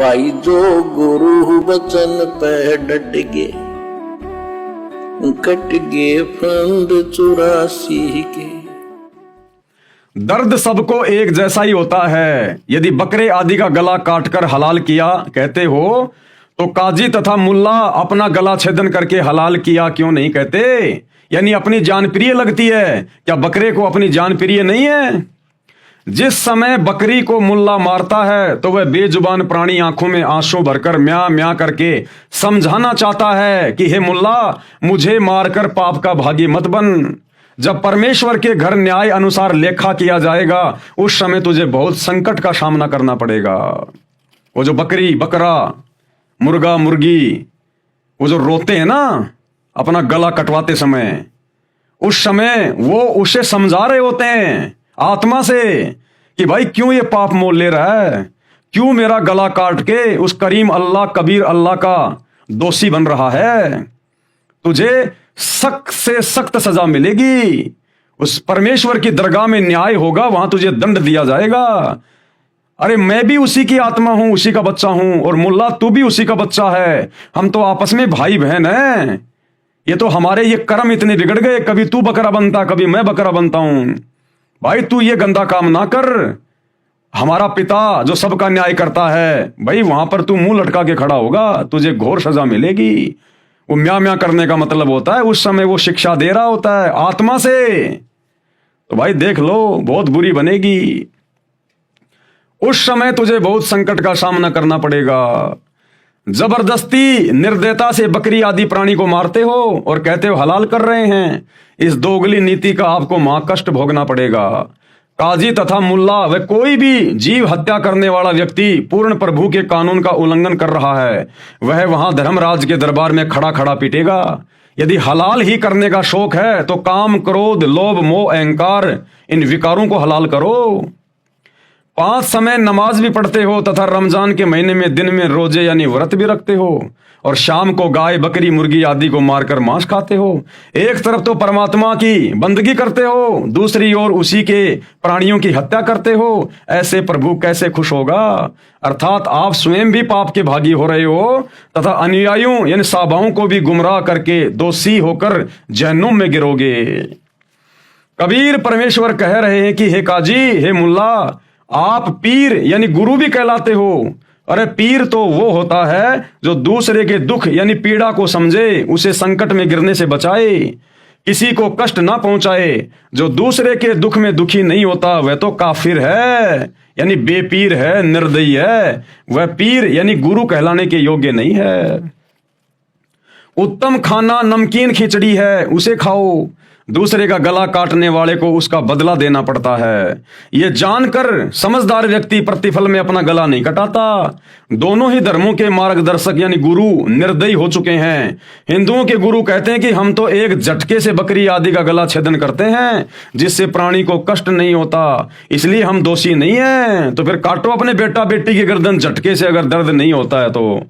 भाई जो गुरु वचन पे डट गे, कट गे फंद 84 के। दर्द सबको एक जैसा ही होता है। यदि बकरे आदि का गला काटकर हलाल किया कहते हो तो काजी तथा मुल्ला अपना गला छेदन करके हलाल किया क्यों नहीं कहते? यानी अपनी जान प्रिय लगती है, क्या बकरे को अपनी जान प्रिय नहीं है? जिस समय बकरी को मुल्ला मारता है तो वह बेजुबान प्राणी आंखों में आंसू भरकर म्या म्या करके समझाना चाहता है कि हे मुल्ला, मुझे मारकर पाप का भागी मत बन। जब परमेश्वर के घर न्याय अनुसार लेखा किया जाएगा उस समय तुझे बहुत संकट का सामना करना पड़ेगा। वो जो बकरी बकरा मुर्गा मुर्गी वो जो रोते हैं ना अपना गला कटवाते समय, उस समय वो उसे समझा रहे होते हैं आत्मा से कि भाई क्यों ये पाप मोल ले रहा है, क्यों मेरा गला काट के उस करीम अल्लाह कबीर अल्लाह का दोषी बन रहा है। तुझे सख्त से सख्त सजा मिलेगी। उस परमेश्वर की दरगाह में न्याय होगा, वहां तुझे दंड दिया जाएगा। अरे मैं भी उसी की आत्मा हूं, उसी का बच्चा हूं, और मुल्ला तू भी उसी का बच्चा है। हम तो आपस में भाई बहन हैं। ये तो हमारे ये कर्म इतने बिगड़ गए, कभी तू बकरा बनता कभी मैं बकरा बनता हूं। भाई तू ये गंदा काम ना कर। हमारा पिता जो सबका न्याय करता है, भाई वहां पर तू मुंह लटका के खड़ा होगा, तुझे घोर सजा मिलेगी। वो म्या म्या करने का मतलब होता है उस समय वो शिक्षा दे रहा होता है आत्मा से। तो भाई देख लो बहुत बुरी बनेगी। उस समय तुझे बहुत संकट का सामना करना पड़ेगा। जबरदस्ती निर्दयता से बकरी आदि प्राणी को मारते हो और कहते हो हलाल कर रहे हैं। इस दोगली नीति का आपको महाकष्ट भोगना पड़ेगा। काजी तथा मुल्ला व कोई भी जीव हत्या करने वाला व्यक्ति पूर्ण प्रभु के कानून का उल्लंघन कर रहा है, वह वहां धर्मराज के दरबार में खड़ा खड़ा पीटेगा। यदि हलाल ही करने का शौक है तो काम क्रोध लोभ मोह अहंकार इन विकारों को हलाल करो। 5 समय नमाज भी पढ़ते हो तथा रमजान के महीने में दिन में रोजे यानी व्रत भी रखते हो, और शाम को गाय बकरी मुर्गी आदि को मारकर मांस खाते हो। एक तरफ तो परमात्मा की बंदगी करते हो, दूसरी ओर उसी के प्राणियों की हत्या करते हो। ऐसे प्रभु कैसे खुश होगा? अर्थात आप स्वयं भी पाप के भागी हो रहे हो तथा अनुयायियों यानी साबाओं को भी गुमराह करके दोषी होकर जहन्नुम में गिरोगे। कबीर परमेश्वर कह रहे हैं कि हे काजी हे मुल्ला, आप पीर यानी गुरु भी कहलाते हो। अरे पीर तो वो होता है जो दूसरे के दुख यानी पीड़ा को समझे, उसे संकट में गिरने से बचाए, किसी को कष्ट ना पहुंचाए। जो दूसरे के दुख में दुखी नहीं होता वह तो काफिर है यानी बेपीर है, निर्दयी है। वह पीर यानी गुरु कहलाने के योग्य नहीं है। उत्तम खाना नमकीन खिचड़ी है, उसे खाओ। दूसरे का गला काटने वाले को उसका बदला देना पड़ता है। यह जानकर समझदार व्यक्ति प्रतिफल में अपना गला नहीं कटाता। दोनों ही धर्मों के मार्गदर्शक यानी गुरु निर्दयी हो चुके हैं। हिंदुओं के गुरु कहते हैं कि हम तो एक झटके से बकरी आदि का गला छेदन करते हैं जिससे प्राणी को कष्ट नहीं होता, इसलिए हम दोषी नहीं हैं। तो फिर काटो अपने बेटा बेटी की गर्दन झटके से अगर दर्द नहीं होता है तो।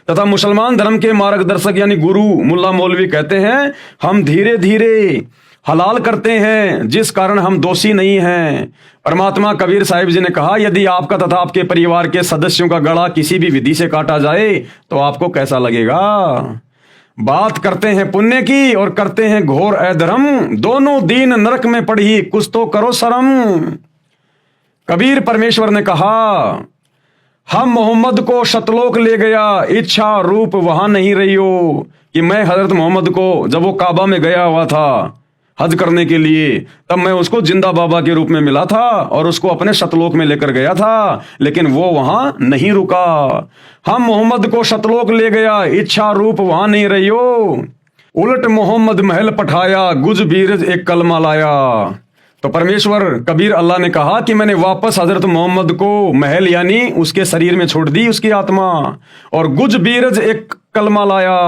तथा मुसलमान धर्म के मार्गदर्शक यानी गुरु मुल्ला मौलवी कहते हैं हम धीरे धीरे हलाल करते हैं जिस कारण हम दोषी नहीं हैं। परमात्मा कबीर साहिब जी ने कहा यदि आपका तथा आपके परिवार के सदस्यों का गला किसी भी विधि से काटा जाए तो आपको कैसा लगेगा? बात करते हैं पुण्य की और करते हैं घोर अधर्म, दोनों दीन नरक में पड़ी, कुछ तो करो शर्म। कबीर परमेश्वर ने कहा हम मोहम्मद को शतलोक ले गया, इच्छा रूप वहां नहीं रही हो। कि मैं हजरत मोहम्मद को जब वो काबा में गया हुआ था हज करने के लिए, तब मैं उसको जिंदा बाबा के रूप में मिला था और उसको अपने शतलोक में लेकर गया था, लेकिन वो वहां नहीं रुका। हम मोहम्मद को शतलोक ले गया, इच्छा रूप वहां नहीं रही हो। उलट मोहम्मद महल पठाया, गुज बीरज एक कलमा लाया। तो परमेश्वर कबीर अल्लाह ने कहा कि मैंने वापस हजरत मोहम्मद को महल यानी उसके शरीर में छोड़ दी उसकी आत्मा, और गुज बीरज एक कलमा लाया,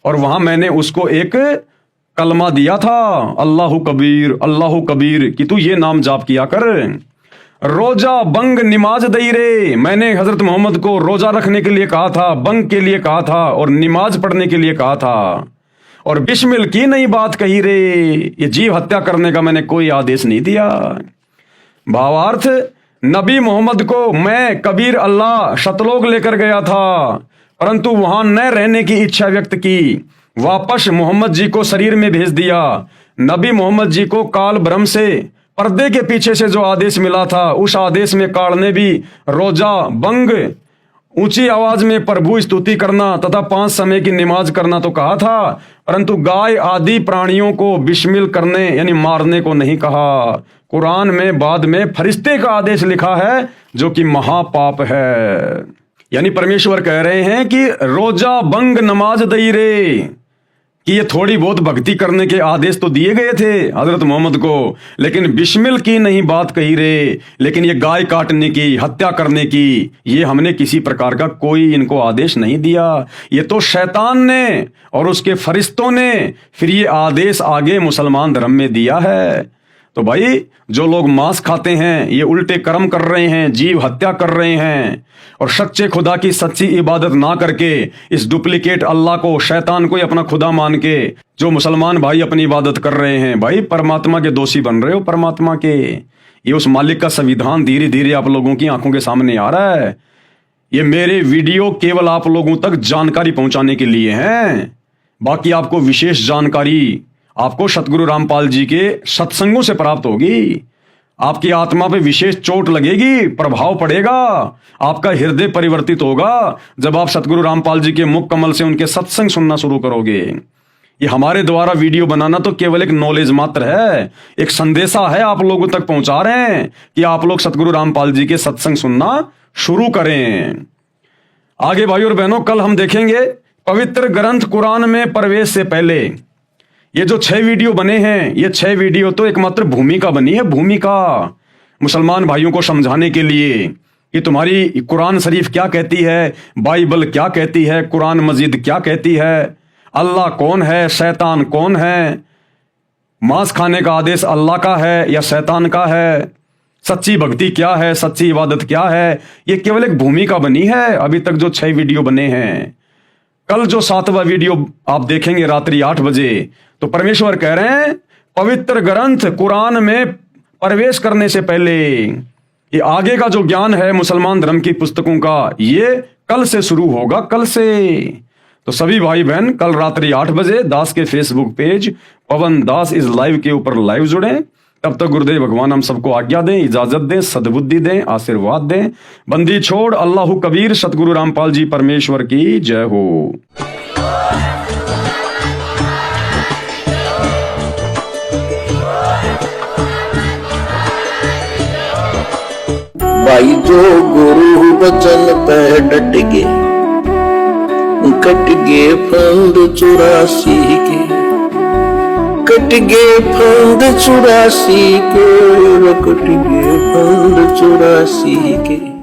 और वहां मैंने उसको एक कलमा दिया था, अल्लाहु कबीर कि तू ये नाम जाप किया कर। रोजा बंग निमाज दई रे, मैंने हजरत मोहम्मद को रोजा रखने के लिए कहा था, बंग के लिए कहा था और निमाज पढ़ने के लिए कहा था, और बिस्मिल की नई बात कही रे। ये जीव हत्या करने का मैंने कोई आदेश नहीं दिया। भावार्थ नबी मोहम्मद को मैं कबीर अल्लाह शतलोक लेकर गया था, परंतु वहां न रहने की इच्छा व्यक्त की, वापस मोहम्मद जी को शरीर में भेज दिया। नबी मोहम्मद जी को काल ब्रह्म से पर्दे के पीछे से जो आदेश मिला था, उस आदेश में काल ने भी रोजा बंग, ऊंची आवाज में प्रभु स्तुति करना तथा 5 समय की नमाज करना तो कहा था, परंतु गाय आदि प्राणियों को बिस्मिल करने यानी मारने को नहीं कहा। कुरान में बाद में फरिश्ते का आदेश लिखा है जो कि महापाप है। यानी परमेश्वर कह रहे हैं कि रोजा बंग नमाज दई रे, कि ये थोड़ी बहुत भक्ति करने के आदेश तो दिए गए थे हजरत मोहम्मद को, लेकिन बिस्मिल की नहीं बात कही रे। लेकिन ये गाय काटने की, हत्या करने की, ये हमने किसी प्रकार का कोई इनको आदेश नहीं दिया। ये तो शैतान ने और उसके फरिश्तों ने फिर ये आदेश आगे मुसलमान धर्म में दिया है। तो भाई जो लोग मांस खाते हैं ये उल्टे कर्म कर रहे हैं, जीव हत्या कर रहे हैं, और सच्चे खुदा की सच्ची इबादत ना करके इस डुप्लीकेट अल्लाह को, शैतान को ही अपना खुदा मान के जो मुसलमान भाई अपनी इबादत कर रहे हैं, भाई परमात्मा के दोषी बन रहे हो। परमात्मा के, ये उस मालिक का संविधान धीरे धीरे आप लोगों की आंखों के सामने आ रहा है। ये मेरे वीडियो केवल आप लोगों तक जानकारी पहुंचाने के लिए हैं, बाकी आपको विशेष जानकारी आपको सतगुरु रामपाल जी के सत्संगों से प्राप्त होगी। आपकी आत्मा पे विशेष चोट लगेगी, प्रभाव पड़ेगा, आपका हृदय परिवर्तित होगा जब आप सतगुरु रामपाल जी के मुख कमल से उनके सत्संग सुनना शुरू करोगे। ये हमारे द्वारा वीडियो बनाना तो केवल एक नॉलेज मात्र है, एक संदेशा है आप लोगों तक पहुंचा रहे हैं कि आप लोग सतगुरु रामपाल जी के सत्संग सुनना शुरू करें। आगे भाई और बहनों, कल हम देखेंगे पवित्र ग्रंथ कुरान में प्रवेश से पहले ये जो 6 वीडियो बने हैं, ये 6 वीडियो तो एकमात्र भूमिका बनी है, भूमिका मुसलमान भाइयों को समझाने के लिए कि तुम्हारी कुरान शरीफ क्या कहती है, बाइबल क्या कहती है, कुरान मजीद क्या कहती है, अल्लाह कौन है, शैतान कौन है, मांस खाने का आदेश अल्लाह का है या शैतान का है, सच्ची भक्ति क्या है, सच्ची इबादत क्या है। ये केवल एक भूमिका बनी है अभी तक जो 6 वीडियो बने हैं। कल जो 7वां वीडियो आप देखेंगे रात्रि 8 बजे, तो परमेश्वर कह रहे हैं पवित्र ग्रंथ कुरान में प्रवेश करने से पहले ये आगे का जो ज्ञान है मुसलमान धर्म की पुस्तकों का, ये कल से शुरू होगा, कल से। तो सभी भाई बहन कल रात्रि 8 बजे दास के Facebook page Pawan Das is live के ऊपर लाइव जुड़े। तब तक गुरुदेव भगवान हम सबको आज्ञा दें, इजाजत दें, सद्बुद्धि दें, आशीर्वाद दें। बंदी छोड़ अल्लाहु कबीर, सतगुरु रामपाल जी परमेश्वर की जय हो। भाई जो गुरु वचन पे डट गए, कट गए फंद 84 के, कट गए फंद 84 के, कट गए फंद 84 के।